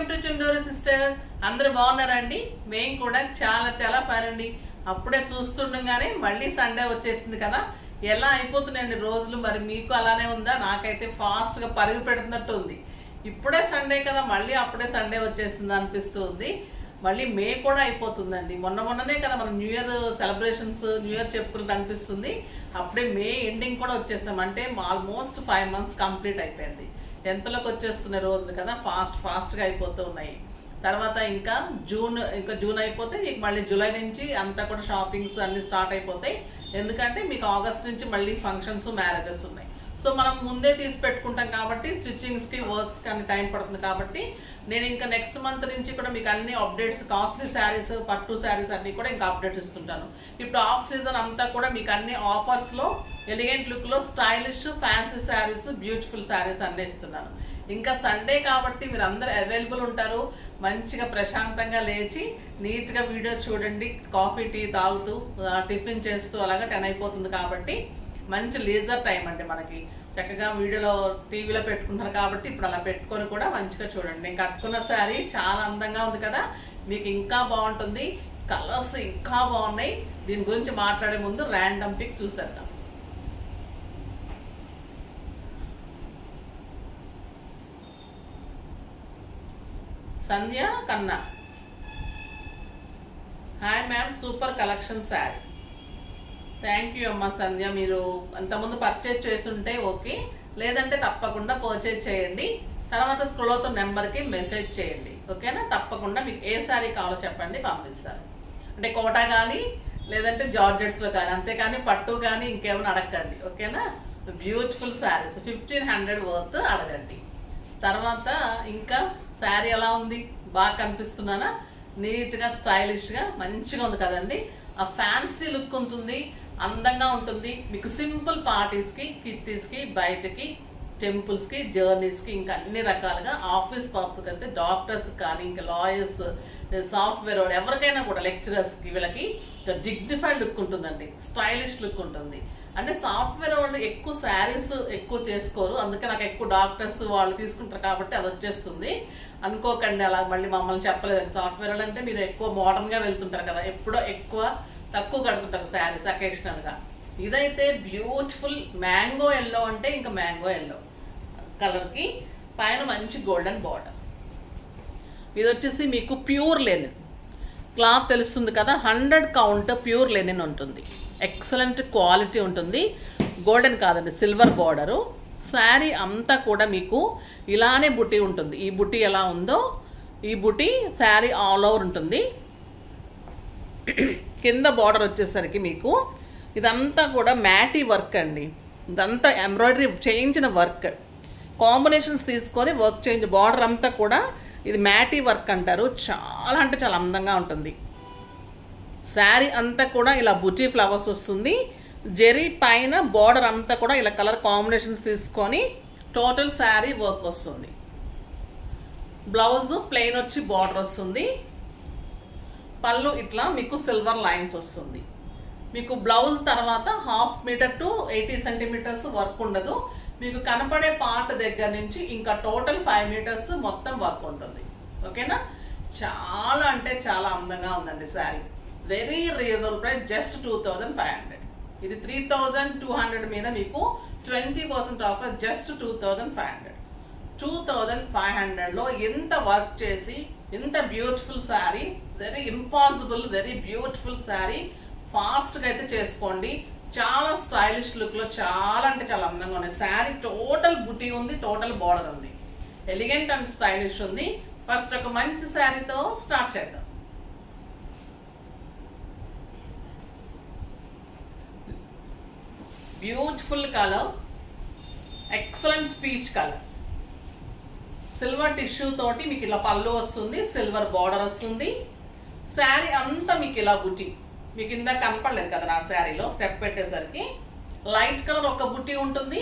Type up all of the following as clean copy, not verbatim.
Welcome to Chunduru sisters. అందరూ బాగున్నారండి? మేము కూడా చాలా చాలా బాగుండి. అప్పుడే చూస్తుండగానే మళ్ళీ సండే వచ్చేసింది కదా, ఎలా అయిపోతున్నాయండి రోజులు. మరి మీకు అలానే ఉందా? నాకైతే ఫాస్ట్గా పరుగు పెడుతున్నట్టు ఉంది. ఇప్పుడే సండే కదా, మళ్ళీ అప్పుడే సండే వచ్చేసింది అనిపిస్తుంది. మళ్ళీ మే కూడా అయిపోతుందండి. మొన్ననే కదా మనం new year celebrations, new year చెప్పులు అనిపిస్తుంది. అప్పుడే మే ఎండింగ్ కూడా వచ్చేసాం. అంటే ఆల్మోస్ట్ 5 months కంప్లీట్ అయిపోయింది. ఎంతలోకి వచ్చేస్తున్నాయి రోజులు కదా, ఫాస్ట్గా అయిపోతూ ఉన్నాయి. తర్వాత ఇంకా జూన్ అయిపోతే మీకు మళ్ళీ జూలై నుంచి అంతా కూడా షాపింగ్స్ అన్ని స్టార్ట్ అయిపోతాయి. ఎందుకంటే మీకు ఆగస్ట్ నుంచి మళ్ళీ ఫంక్షన్స్, మ్యారేజెస్ ఉన్నాయి. సో మనం ముందే తీసి పెట్టుకుంటాం కాబట్టి స్టిచ్చింగ్స్కి, వర్క్స్కి అన్ని టైం పడుతుంది. కాబట్టి నేను ఇంకా నెక్స్ట్ మంత్ నుంచి కూడా మీకు అన్ని అప్డేట్స్, కాస్ట్లీ శారీస్, పట్టు శారీస్ అన్ని కూడా ఇంకా అప్డేట్స్ ఇస్తుంటాను. ఇప్పుడు ఆఫ్ సీజన్ అంతా కూడా మీకు అన్ని ఆఫర్స్లో, ఎలిగెంట్ లుక్లో stylish fancy saris, beautiful saris అన్నీ ఇస్తున్నాను. ఇంకా సండే కాబట్టి మీరు అందరూ అవైలబుల్ ఉంటారు. మంచిగా ప్రశాంతంగా లేచి నీట్గా వీడియో చూడండి. కాఫీ, టీ తాగుతూ, టిఫిన్ చేస్తూ అలాగా 10 అయిపోతుంది. కాబట్టి మంచి లీజర్ టైం అండి మనకి. చక్కగా వీడియోలో, టీవీలో పెట్టుకుంటారు కాబట్టి ఇప్పుడు అలా పెట్టుకొని కూడా మంచిగా చూడండి. నేను కట్టుకున్న శారీ చాలా అందంగా ఉంది కదా, మీకు ఇంకా బాగుంటుంది. కలర్స్ ఇంకా బాగున్నాయి. దీని గురించి మాట్లాడే ముందు ర్యాండమ్ పిక్ చూసేద్దాం. సంధ్య కన్నా, hi ma'am, super collection sari. Thank you అమ్మా సంధ్య. మీరు అంతకుముందు పర్చేజ్ చేస్తుంటే ఓకే, లేదంటే తప్పకుండా పర్చేజ్ చేయండి. తర్వాత స్క్రోల్ అవుతున్న నెంబర్కి మెసేజ్ చేయండి, ఓకేనా? తప్పకుండా మీకు ఏ శారీ కావాలో చెప్పండి, పంపిస్తారు. అంటే కోటా కానీ లేదంటే జార్జెట్స్లో కానీ, అంతేకాని పట్టు కానీ ఇంకేమైనా అడగండి, ఓకేనా? బ్యూటిఫుల్ శారీస్ 1500 వర్త్ అడగండి. తర్వాత ఇంకా శారీ ఎలా ఉంది? బాగా కనిపిస్తున్నానా? నీట్గా, స్టైలిష్గా, మంచిగా ఉంది కదండి. ఆ ఫ్యాన్సీ లుక్ ఉంటుంది, అందంగా ఉంటుంది. మీకు సింపుల్ పార్టీస్కి, కిట్టీస్కి, బయటకి, టెంపుల్స్కి, జర్నీస్కి, ఇంకా అన్ని రకాలుగా ఆఫీస్ పర్పస్కి అయితే, డాక్టర్స్ కానీ, ఇంకా లాయర్స్, సాఫ్ట్వేర్ వాళ్ళు, ఎవరికైనా కూడా లెక్చరర్స్కి, వీళ్ళకి డిగ్నిఫైడ్ లుక్ ఉంటుందండి, స్టైలిష్ లుక్ ఉంటుంది. అంటే సాఫ్ట్వేర్ వాళ్ళు ఎక్కువ శారీస్ ఎక్కువ చేసుకోరు, అందుకే నాకు ఎక్కువ డాక్టర్స్ వాళ్ళు తీసుకుంటారు కాబట్టి అది వచ్చేస్తుంది. అనుకోకండి అలా మళ్ళీ మమ్మల్ని చెప్పలేదండి. సాఫ్ట్వేర్ వాళ్ళు అంటే మీరు ఎక్కువ మోడర్న్గా వెళ్తుంటారు కదా, ఎప్పుడో తక్కువ కడుతుంటారు శారీస్ అకేషనల్గా. ఇదైతే బ్యూటిఫుల్ మ్యాంగో ఎల్లో, అంటే ఇంకా మ్యాంగో ఎల్లో కలర్కి పైన మంచి గోల్డెన్ బార్డర్. ఇది వచ్చేసి మీకు ప్యూర్ లెనిన్ క్లాత్, తెలుస్తుంది కదా, 100 కౌంట్ ప్యూర్ లెనిన్ ఉంటుంది. ఎక్సలెంట్ క్వాలిటీ ఉంటుంది. గోల్డెన్ కాదండి, సిల్వర్ బార్డరు. శారీ అంతా కూడా మీకు ఇలానే బుటీ ఉంటుంది. ఈ బుటీ ఎలా ఉందో ఈ బుటీ శారీ ఆల్ ఓవర్ ఉంటుంది. కింద బార్డర్ వచ్చేసరికి మీకు ఇదంతా కూడా మ్యాటీ వర్క్ అండి. ఇదంతా ఎంబ్రాయిడరీ చేయించిన వర్క్, కాంబినేషన్స్ తీసుకొని వర్క్ చేయించి, బార్డర్ అంతా కూడా ఇది మ్యాటీ వర్క్ అంటారు. చాలా అంటే చాలా అందంగా ఉంటుంది. శారీ అంతా కూడా ఇలా బుటీ ఫ్లవర్స్ వస్తుంది. జెరీ పైన బార్డర్ అంతా కూడా ఇలా కలర్ కాంబినేషన్స్ తీసుకొని టోటల్ శారీ వర్క్ వస్తుంది. బ్లౌజ్ ప్లెయిన్ వచ్చి బార్డర్ వస్తుంది. పళ్ళు ఇట్లా మీకు సిల్వర్ లైన్స్ వస్తుంది. మీకు బ్లౌజ్ తర్వాత 1/2 మీటర్ టు 80 సెంటీమీటర్స్ వర్క్ ఉండదు. మీకు కనపడే పార్ట్ దగ్గర నుంచి ఇంకా టోటల్ 5 మీటర్స్ మొత్తం వర్క్ ఉంటుంది, ఓకేనా? చాలా అంటే చాలా అందంగా ఉందండి sari. Very reasonable price, just 2500. ఇది 3200 మీద మీకు 20% ఆఫర్, జస్ట్ 2500. 2500లో ఎంత వర్క్ చేసి ఎంత beautiful sari, very impossible, very beautiful sari. ఫాస్ట్గా అయితే చేసుకోండి. చాలా స్టైలిష్ లుక్లో, చాలా అంటే చాలా అందంగా ఉంది శారీ. టోటల్ బుటీ ఉంది, టోటల్ బార్డర్ ఉంది, ఎలిగెంట్ అండ్ స్టైలిష్ ఉంది. ఫస్ట్ ఒక మంచి శారీతో స్టార్ట్ చేద్దాం. Beautiful colour, excellent peach colour, silver tissue తోటి మీకు ఇలా పళ్ళు వస్తుంది, సిల్వర్ బార్డర్ వస్తుంది. శారీ అంతా మీకు ఇలా బుటీ, మీకు ఇందాక కనపడలేదు కదా నా శారీలో స్టెప్ పెట్టేసరికి. లైట్ కలర్ ఒక బుటీ ఉంటుంది,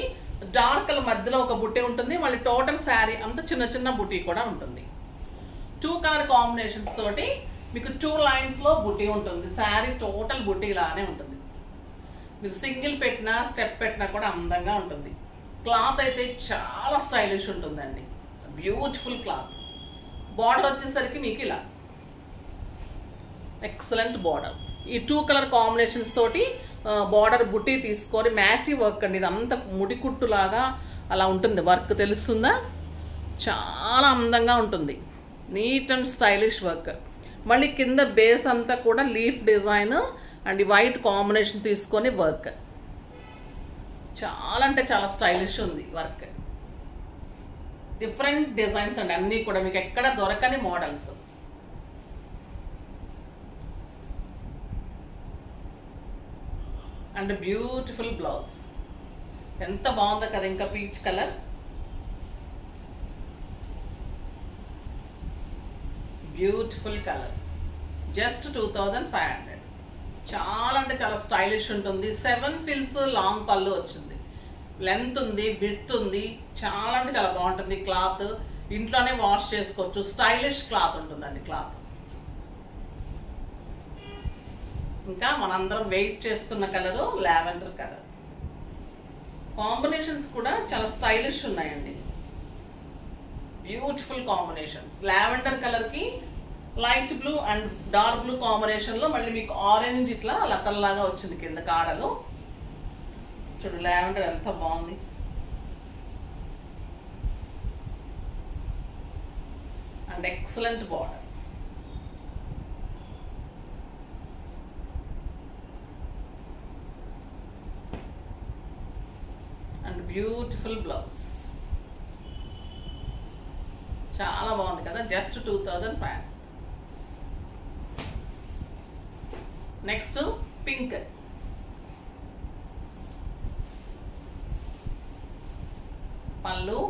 డార్క్ కలర్ మధ్యలో ఒక బుటీ ఉంటుంది. మళ్ళీ టోటల్ శారీ అంతా చిన్న చిన్న బుటీ కూడా ఉంటుంది. 2 కలర్ కాంబినేషన్స్ తోటి మీకు 2 లైన్స్లో బుటీ ఉంటుంది. శారీ టోటల్ బుటీ లానే ఉంటుంది. మీరు సింగిల్ పెట్టినా, స్టెప్ పెట్టినా కూడా అందంగా ఉంటుంది. క్లాత్ అయితే చాలా స్టైలిష్ ఉంటుందండి, బ్యూటిఫుల్ క్లాత్. బార్డర్ వచ్చేసరికి మీకు ఇలా ఎక్సలెంట్ బార్డర్. ఈ 2 కలర్ కాంబినేషన్స్ తోటి బార్డర్ బుట్టి తీసుకొని మ్యాచీ వర్క్ అండి. ఇదంతా ముడికుట్టులాగా అలా ఉంటుంది వర్క్, తెలుస్తుందా? చాలా అందంగా ఉంటుంది, నీట్ అండ్ స్టైలిష్ వర్క్. మళ్ళీ కింద బేస్ అంతా కూడా leaf design and white combination తీసుకొని వర్క్, చాలా అంటే చాలా స్టైలిష్ ఉంది వర్క్. డిఫరెంట్ డిజైన్స్ అండి అన్నీ కూడా, మీకు ఎక్కడ దొరకని మోడల్స్. అండ్ బ్యూటిఫుల్ బ్లౌజ్, ఎంత బాగుందో కదా, ఇంకా peach colour, beautiful colour. Just 2500. చాలా అంటే చాలా స్టైలిష్ ఉంటుంది. 7 ఫిల్స్ లాంగ్ పళ్ళు వచ్చింది, లెంత్ ఉంది, విడ్త్ ఉంది, చాలా అంటే చాలా బాగుంటుంది. క్లాత్ ఇంట్లోనే వాష్ చేసుకోవచ్చు, స్టైలిష్ క్లాత్ ఉంటుందండి క్లాత్. ఇంకా మనందరం వెయిట్ చేస్తున్న కలరు లావెండర్ కలర్. కాంబినేషన్స్ కూడా చాలా స్టైలిష్ ఉన్నాయండి, బ్యూటిఫుల్ కాంబినేషన్స్. లావెండర్ కలర్కి light blue and dark blue కాంబినేషన్లో మళ్ళీ మీకు ఆరెంజ్ ఇట్లా లతల్లాగా వచ్చింది కింద కాడలు. చూడు లావెండర్ ఎంత బాగుంది. And excellent border. And beautiful blouse, చాలా బాగుంది కదా, జస్ట్ 2500. Next pink. పళ్ళు,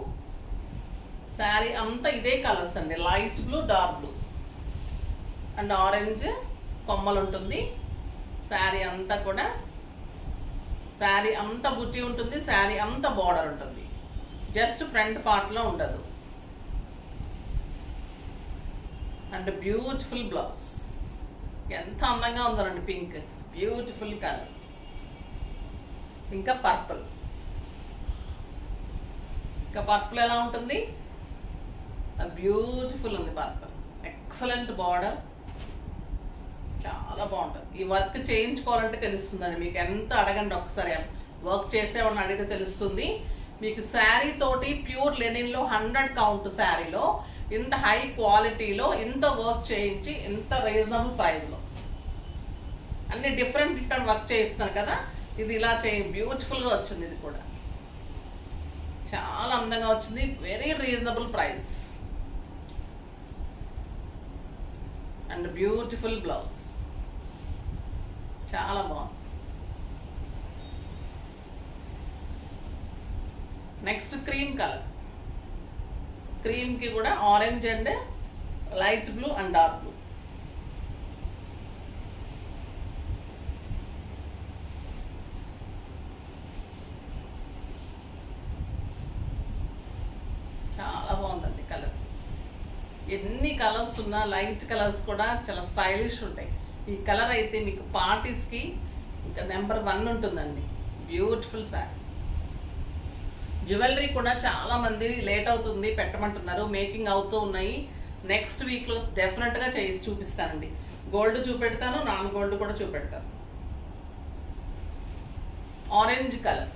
శారీ అంతా ఇదే కలర్స్ అండి, light blue, dark blue and orange కొమ్మలు ఉంటుంది. శారీ అంతా కూడా, శారీ అంతా బుట్టి ఉంటుంది, శారీ అంతా బార్డర్ ఉంటుంది, జస్ట్ ఫ్రంట్ పార్ట్లో ఉండదు. అండ్ బ్యూటిఫుల్ బ్లౌజ్, ఎంత అందంగా ఉందోనండి పింక్, బ్యూటిఫుల్ కలర్. ఇంకా పర్పుల్, ఇంకా పర్పుల్ ఎలా ఉంటుంది, బ్యూటిఫుల్ ఉంది పర్పుల్, ఎక్సలెంట్ బార్డర్, చాలా బాగుంటుంది. ఈ వర్క్ చేయించుకోవాలంటే తెలుస్తుందండి మీకు, ఎంత అడగండి ఒకసారి, వర్క్ చేసేవాడిని అడిగితే తెలుస్తుంది మీకు. శారీ తోటి ప్యూర్ లెనిన్లో 100 కౌంట్ శారీలో ఇంత హై క్వాలిటీలో ఇంత వర్క్ చేయించి ఇంత రీజనబుల్ ప్రైస్లో అన్ని డిఫరెంట్ వర్క్ చేయిస్తున్నారు కదా, ఇది ఇలా బ్యూటిఫుల్గా వచ్చింది. ఇది కూడా చాలా అందంగా వచ్చింది, very reasonable price and beautiful blouse, చాలా బాగుంది. Next cream colour. క్రీమ్కి కూడా orange and light blue and dark blue. చాలా బాగుందండి కలర్. ఎన్ని కలర్స్ ఉన్నా లైట్ కలర్స్ కూడా చాలా స్టైలిష్ ఉంటాయి. ఈ కలర్ అయితే మీకు పార్టీస్కి ఇంకా నెంబర్ 1 ఉంటుందండి. బ్యూటిఫుల్ శారీ. జ్యువెలరీ కూడా చాలా మంది లేట్ అవుతుంది పెట్టమంటున్నారు, మేకింగ్ అవుతూ ఉన్నాయి. నెక్స్ట్ వీక్లో డెఫినెట్గా చేసి చూపిస్తానండి. గోల్డ్ చూపెడతాను, నాన్ గోల్డ్ కూడా చూపెడతాను. Orange colour.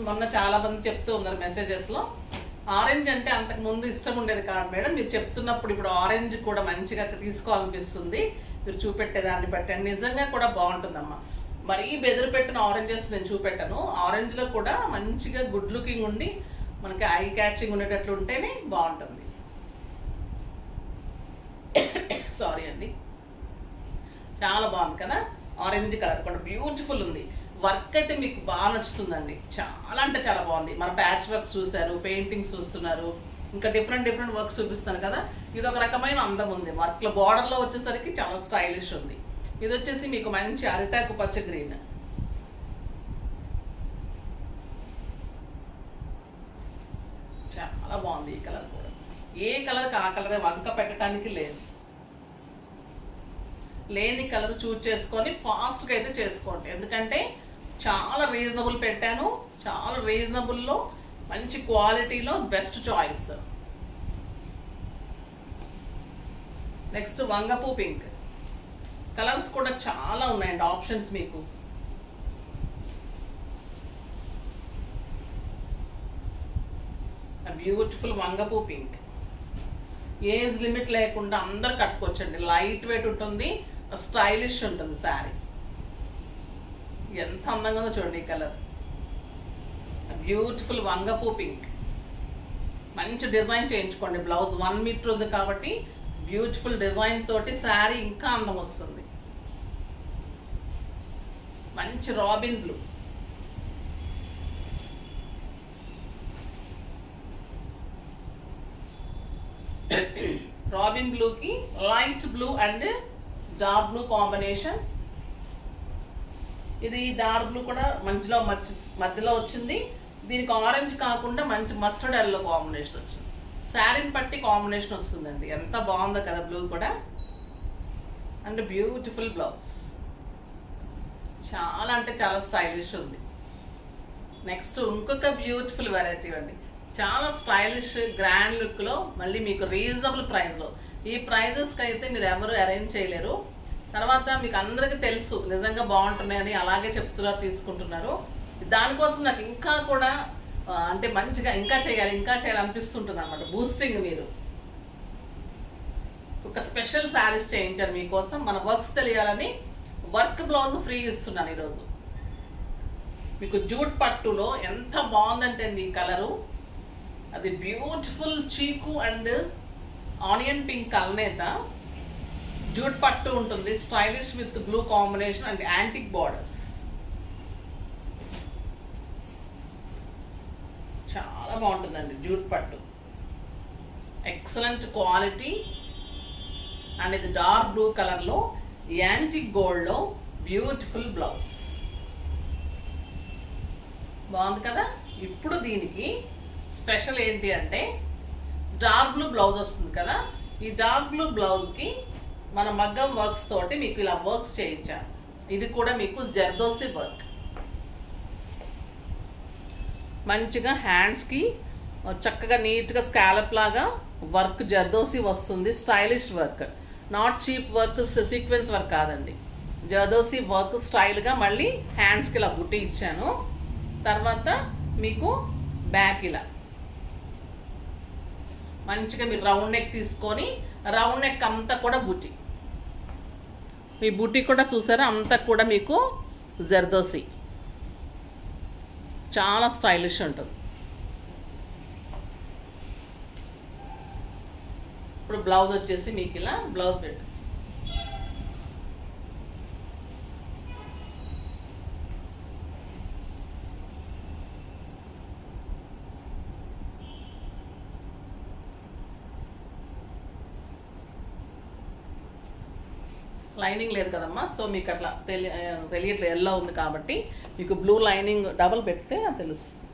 మొన్న చాలా మంది చెప్తూ ఉన్నారు మెసేజెస్లో, ఆరెంజ్ అంటే అంతకు ముందు ఇష్టం ఉండేది కాదు మేడం, మీరు చెప్తున్నప్పుడు ఇప్పుడు ఆరెంజ్ కూడా మంచిగా తీసుకోవాలనిపిస్తుంది మీరు చూపెట్టేదాన్ని బట్టి. నిజంగా కూడా బాగుంటుందమ్మా. మరీ బెదిరి పెట్టిన ఆరెంజెస్ నేను చూపెట్టాను. ఆరెంజ్లో కూడా మంచిగా గుడ్ లుకింగ్ ఉండి మనకి ఐ క్యాచింగ్ ఉండేటట్లు ఉంటేనే బాగుంటుంది. సారీ అండి, చాలా బాగుంది కదా. ఆరెంజ్ కలర్ కూడా బ్యూటిఫుల్ ఉంది. వర్క్ అయితే మీకు బాగా నచ్చుతుందండి, చాలా అంటే చాలా బాగుంది. మన ప్యాచ్ వర్క్ చూసారు, పెయింటింగ్స్ చూస్తున్నారు, ఇంకా డిఫరెంట్ వర్క్ చూపిస్తాను కదా. ఇది ఒక రకమైన అందం ఉంది వర్క్లో. బార్డర్లో వచ్చేసరికి చాలా స్టైలిష్ ఉంది. ఇది వచ్చేసి మీకు మంచి అరిటాకు పచ్చ గ్రీన్. చాలా బాగుంది ఈ కలర్ కూడా. ఏ కలర్కి ఆ కలరే, వంక పెట్టడానికి లేదు. లేని కలర్ చూజ్ చేసుకొని ఫాస్ట్గా అయితే చేసుకోండి, ఎందుకంటే చాలా రీజనబుల్ పెట్టాను. చాలా రీజనబుల్లో మంచి క్వాలిటీలో బెస్ట్ చాయిస్. నెక్స్ట్ వంగపూ పింక్. కలర్స్ కూడా చాలా ఉన్నాయండి ఆప్షన్స్ మీకు. బ్యూటిఫుల్ వంగపూ పింక్. ఏజ్ లిమిట్ లేకుండా అందరు కట్టుకోవచ్చండి. లైట్ వెయిట్ ఉంటుంది, స్టైలిష్ ఉంటుంది శారీ. ఎంత అందంగా ఉందో చూడండి ఈ కలర్. బ్యూటిఫుల్ వంగపూ పింక్. మంచి డిజైన్ చేయించుకోండి. బ్లౌజ్ 1 మీటర్ ఉంది కాబట్టి బ్యూటిఫుల్ డిజైన్ తోటి శారీ ఇంకా అందం వస్తుంది. మంచి రాబిన్ బ్లూ. రాబిన్ బ్లూకి light blue and dark blue combination. ఇది డార్క్ బ్లూ కూడా మధ్యలో వచ్చింది. దీనికి ఆరెంజ్ కాకుండా మంచి మస్టర్డ్ ఎల్లో కాంబినేషన్ వచ్చింది. శారీని బట్టి కాంబినేషన్ వస్తుందండి. ఎంత బాగుందో కదా బ్లూ కూడా. And beautiful blouse. చాలా అంటే చాలా స్టైలిష్ ఉంది. నెక్స్ట్ ఇంకొక బ్యూటిఫుల్ వెరైటీ అండి. చాలా స్టైలిష్ గ్రాండ్ లుక్లో, మళ్ళీ మీకు రీజనబుల్ ప్రైస్లో. ఈ ప్రైజెస్కి అయితే మీరు ఎవరు అరేంజ్ చేయలేరు. తర్వాత మీకు అందరికీ తెలుసు నిజంగా బాగుంటున్నాయని, అలాగే చెప్తున్నారు, తీసుకుంటున్నారు. దానికోసం నాకు ఇంకా కూడా అంటే మంచిగా ఇంకా చేయాలి అనిపిస్తుంటుంది అనమాట. బూస్టింగ్ మీరు ఒక స్పెషల్ శారీస్ చేయించారు మీకోసం. మన వర్క్స్ తెలియాలని వర్క్ బ్లౌజ్ ఫ్రీ ఇస్తున్నాను ఈరోజు మీకు. జూట్ పట్టులో ఎంత బాగుందంటే అండి ఈ కలరు. అది బ్యూటిఫుల్ చీకు అండ్ ఆనియన్ పింక్ కలనేత. జూట్ పట్టు ఉంటుంది, stylish with blue combination and antique borders. చాలా బాగుంటుందండి జూట్ పట్టు. Excellent quality. అండ్ ఇది డార్క్ బ్లూ కలర్లో యాంటిక్ గోల్డ్లో బ్యూటిఫుల్ బ్లౌజ్. బాగుంది కదా. ఇప్పుడు దీనికి స్పెషల్ ఏంటి అంటే డార్క్ బ్లూ బ్లౌజ్ వస్తుంది కదా. ఈ డార్క్ బ్లూ బ్లౌజ్కి మన మగ్గం వర్క్స్ తోటి మీకు ఇలా వర్క్స్ చేయించాను. ఇది కూడా మీకు జర్దోసి వర్క్. మంచిగా హ్యాండ్స్కి చక్కగా నీట్గా స్కాలప్ లాగా వర్క్ జర్దోసి వస్తుంది. Stylish work, not cheap work, sequence work కాదండి. జర్దోసి వర్క్ స్టైల్గా మళ్ళీ హ్యాండ్స్కి ఇలా బుట్టి ఇచ్చాను. తర్వాత మీకు బ్యాక్ ఇలా మంచిగా మీరు రౌండ్ నెక్ తీసుకొని, రౌండ్ నెక్ అంతా కూడా బుట్టి. మీ బుట్టి కూడా చూసారా, అంతా కూడా మీకు జర్దోసి. చాలా స్టైలిష్ ఉంటుంది. ఇప్పుడు బ్లౌజ్ వచ్చేసి మీకు ఇలా బ్లౌజ్ పెట్టు. లైనింగ్ లేదు కదమ్మా, సో మీకు అట్లా తెలియట్లేదు. ఎల్లో ఉంది కాబట్టి మీకు బ్లూ లైనింగ్ డబల్ పెడితే అది తెలుస్తుంది.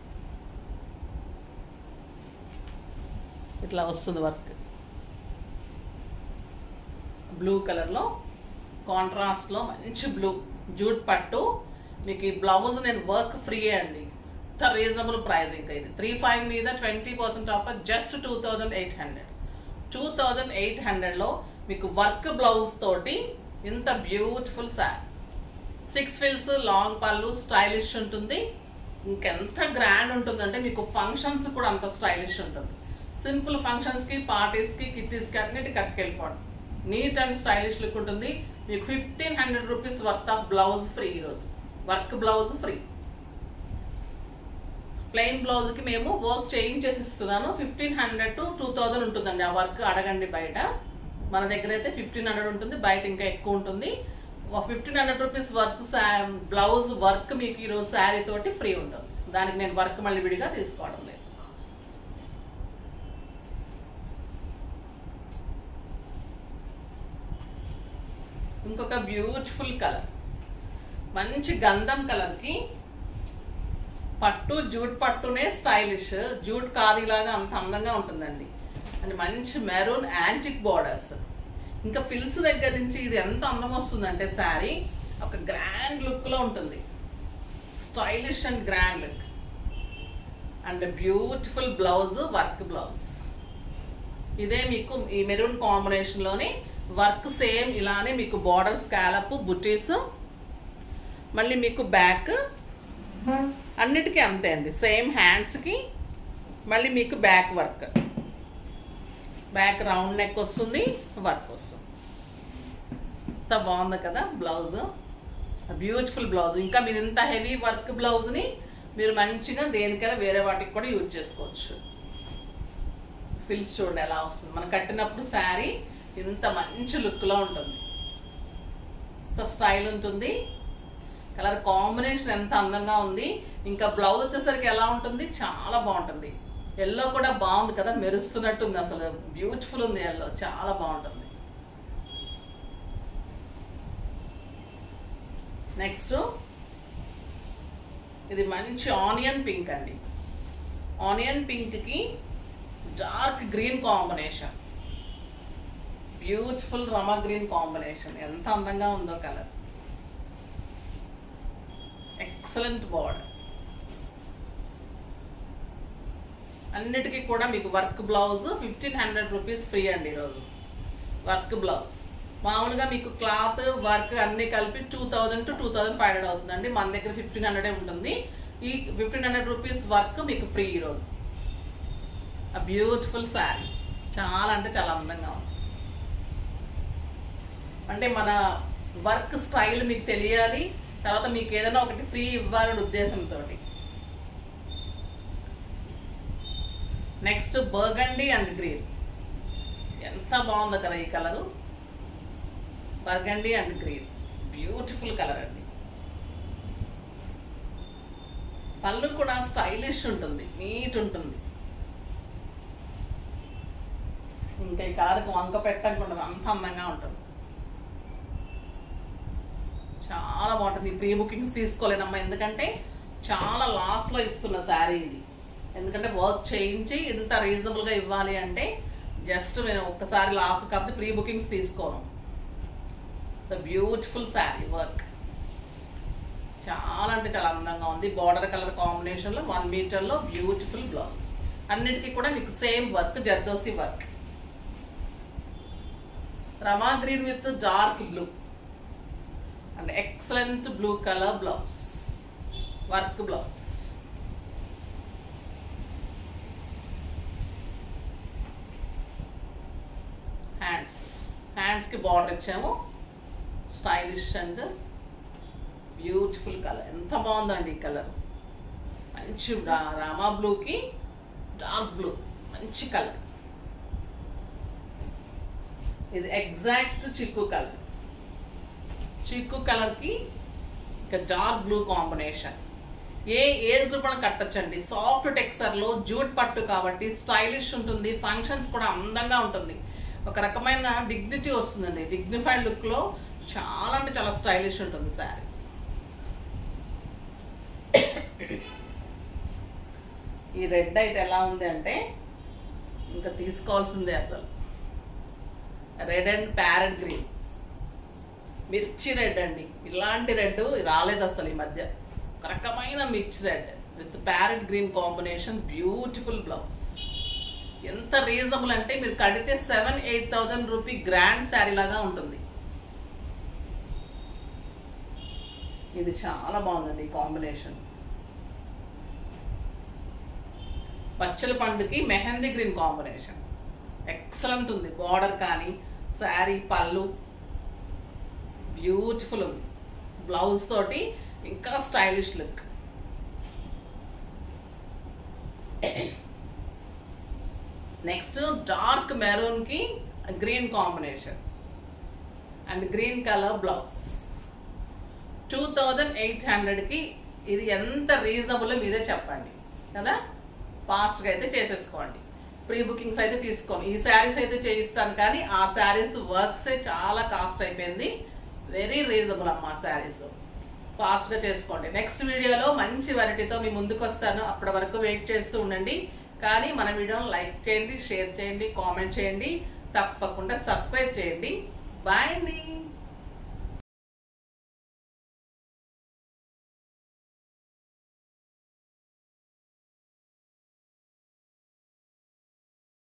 ఇట్లా వస్తుంది వర్క్. బ్లూ కలర్లో కాంట్రాస్ట్లో మంచి బ్లూ జూట్ పట్టు. మీకు ఈ బ్లౌజ్ నేను వర్క్ ఫ్రీ అండి. ఇంత రీజనబుల్ ప్రైస్. ఇంకా ఇది 35 మీద 20% ఆఫర్. జస్ట్ 2800. 2800లో మీకు వర్క్ బ్లౌజ్ తోటి ఇంత బ్యూటిఫుల్ శారీ. 6 ఫిల్స్, లాంగ్ పళ్ళు, స్టైలిష్ ఉంటుంది. ఇంకెంత గ్రాండ్ ఉంటుందంటే మీకు ఫంక్షన్స్ కూడా అంత స్టైలిష్ ఉంటుంది. సింపుల్ ఫంక్షన్స్కి, పార్టీస్కి, కిట్టీస్కి అన్నిటి కట్టుకెళ్ళిపోవడం. నీట్ అండ్ స్టైలిష్ లుక్ ఉంటుంది. మీకు 1500 rupees worth of blouse free ఈరోజు. Work blouse free. ప్లెయిన్ బ్లౌజ్కి మేము వర్క్ చేయించేసి ఇస్తున్నాను. 1500 to 2000 ఉంటుందండి ఆ వర్క్. అడగండి బయట. మన దగ్గర అయితే 1500 ఉంటుంది, బయట ఇంకా ఎక్కువ ఉంటుంది. 1500 రూపీస్ వర్క్ బ్లౌజ్ వర్క్ మీకు ఈరోజు శారీ తోటి ఫ్రీ ఉంటుంది. దానికి నేను వర్క్ మళ్ళీ విడిగా తీసుకోవడం లేదు. ఇంకొక బ్యూటిఫుల్ కలర్, మంచి గంధం కలర్కి పట్టు, జూట్ పట్టునే స్టైలిష్. జూట్ కాదిలాగా అంత అందంగా ఉంటుందండి. అండ్ మంచి మెరూన్ యాంటిక్ బార్డర్స్. ఇంకా ఫిల్స్ దగ్గర నుంచి ఇది ఎంత అందం వస్తుందంటే శారీ ఒక గ్రాండ్ లుక్లో ఉంటుంది. Stylish and grand look. And beautiful blouse, work blouse. ఇదే మీకు ఈ మెరూన్ కాంబినేషన్లోనే వర్క్ సేమ్ ఇలానే మీకు బార్డర్ స్కాలప్ బుటీస్, మళ్ళీ మీకు బ్యాక్ అన్నిటికీ అంతే అండి. సేమ్ హ్యాండ్స్కి మళ్ళీ మీకు back work, back round neck వస్తుంది, వర్క్ వస్తుంది. ఎంత బాగుంది కదా బ్లౌజ్, బ్యూటిఫుల్ బ్లౌజ్. ఇంకా మీరు ఇంత హెవీ వర్క్ బ్లౌజ్ని మీరు మంచిగా దేనికైనా వేరే వాటికి కూడా యూజ్ చేసుకోవచ్చు. ఫిల్స్ చూడండి ఎలా వస్తుంది, మనం కట్టినప్పుడు శారీ ఇంత మంచి లుక్లో ఉంటుంది, ఇంత స్టైల్ ఉంటుంది. కలర్ కాంబినేషన్ ఎంత అందంగా ఉంది. ఇంకా బ్లౌజ్ వచ్చేసరికి ఎలా ఉంటుంది, చాలా బాగుంటుంది. ఎల్లో కూడా బాగుంది కదా, మెరుస్తున్నట్టుంది, అసలు బ్యూటిఫుల్ ఉంది ఎల్లో, చాలా బాగుంటుంది. నెక్స్ట్ ఇది మంచి ఆనియన్ పింక్ అండి. ఆనియన్ పింక్కి dark green combination, beautiful Rama green combination. ఎంత అందంగా ఉందో కలర్, ఎక్సలెంట్ బార్డర్. అన్నిటికీ కూడా మీకు వర్క్ బ్లౌజ్ 1500 రూపీస్ ఫ్రీ అండి ఈరోజు. వర్క్ బ్లౌజ్ మామూలుగా మీకు క్లాత్ వర్క్ అన్నీ కలిపి 2000 to 2500 అవుతుందండి. మన దగ్గర 1500 ఉంటుంది. ఈ 1500 రూపీస్ వర్క్ మీకు ఫ్రీ ఈరోజు. ఆ బ్యూటిఫుల్ శారీ చాలా అంటే చాలా అందంగా ఉంది. అంటే మన వర్క్ స్టైల్ మీకు తెలియాలి, తర్వాత మీకు ఏదైనా ఒకటి ఫ్రీ ఇవ్వాలనే ఉద్దేశంతో. నెక్స్ట్ బర్గండీ అండ్ గ్రీన్, ఎంత బాగుందో కదా ఈ colour, burgundy and green, beautiful colour అండి. పళ్ళు కూడా స్టైలిష్ ఉంటుంది, నీట్ ఉంటుంది. ఇంకా ఈ కలర్కి వంక పెట్టకుండా అంత అందంగా ఉంటుంది, చాలా బాగుంటుంది. ప్రీ బుకింగ్స్ తీసుకోలేనమ్మా, ఎందుకంటే చాలా లాస్లో ఇస్తున్న శారీ ఇది. ఎందుకంటే వర్క్ చేయించి ఇంత రీజనబుల్గా ఇవ్వాలి అంటే జస్ట్ నేను ఒక్కసారి లాస్ట్ కాబట్టి ప్రీ బుకింగ్స్ తీసుకోను. ద బ్యూటిఫుల్ శారీ వర్క్ చాలా అంటే చాలా అందంగా ఉంది. బార్డర్ కలర్ కాంబినేషన్లో 1 మీటర్లో బ్యూటిఫుల్ బ్లౌజ్. అన్నిటికీ కూడా మీకు same work, zardozi work. Rama green with dark blue and excellent blue colour blouse, work blouse. హ్యాండ్స్కి బార్డర్ ఇచ్చాము, స్టైలిష్ అండ్ బ్యూటిఫుల్ కలర్. ఎంత బాగుందండి ఈ కలర్, మంచి రామా బ్లూకి డార్క్ బ్లూ, మంచి కలర్. ఇది ఎగ్జాక్ట్ చిక్కు కలర్, చిక్కు కలర్కి ఇక dark blue combination. Age group అని కట్టచ్చండి. సాఫ్ట్ టెక్స్చర్లో జూట్ పట్టు కాబట్టి స్టైలిష్ ఉంటుంది, ఫంక్షన్స్ కూడా అందంగా ఉంటుంది. ఒక రకమైన డిగ్నిటీ వస్తుందండి, డిగ్నిఫైడ్ లుక్లో చాలా అంటే చాలా స్టైలిష్ ఉంటుంది శారీ. ఈ రెడ్ అయితే ఎలా ఉంది అంటే ఇంకా తీసుకోవాల్సిందే అసలు. రెడ్ అండ్ ప్యారెట్ గ్రీన్, మిర్చి రెడ్ అండి. ఇలాంటి రెడ్ రాలేదు అసలు ఈ మధ్య. ఒక రకమైన మిర్చి red with parrot green combination, beautiful blouse. ఎంత రీజనబుల్ అంటే మీరు కడితే 7,000-8,000 రూపీ గ్రాండ్ శారీ లాగా ఉంటుంది. ఇది చాలా బాగుందండి ఈ కాంబినేషన్. పచ్చల పండుకి మెహందీ గ్రీన్ కాంబినేషన్ ఎక్సలెంట్ ఉంది. బార్డర్ కానీ శారీ పళ్ళు బ్యూటిఫుల్ ఉంది. బ్లౌజ్ తోటి ఇంకా స్టైలిష్ లుక్. నెక్స్ట్ డార్క్ మెరూన్కి green combination and green colour blouse. 2,800కి ఇది ఎంత రీజనబుల్ మీరే చెప్పండి కదా. ఫాస్ట్గా అయితే చేసేసుకోండి. ప్రీ బుకింగ్స్ అయితే తీసుకోండి. ఈ శారీస్ అయితే చేయిస్తాను కానీ ఆ శారీస్ వర్క్సే చాలా కాస్ట్ అయిపోయింది. వెరీ రీజనబుల్ అమ్మా శారీస్. ఫాస్ట్గా చేసుకోండి. నెక్స్ట్ వీడియోలో మంచి వెరైటీతో మీ ముందుకు వస్తాను. అప్పటి వరకు వెయిట్ చేస్తూ ఉండండి. కానీ మన వీడియోని లైక్ చేయండి, షేర్ చేయండి, కామెంట్ చేయండి, తప్పకుండా సబ్స్క్రైబ్ చేయండి. బాయ్ అండి.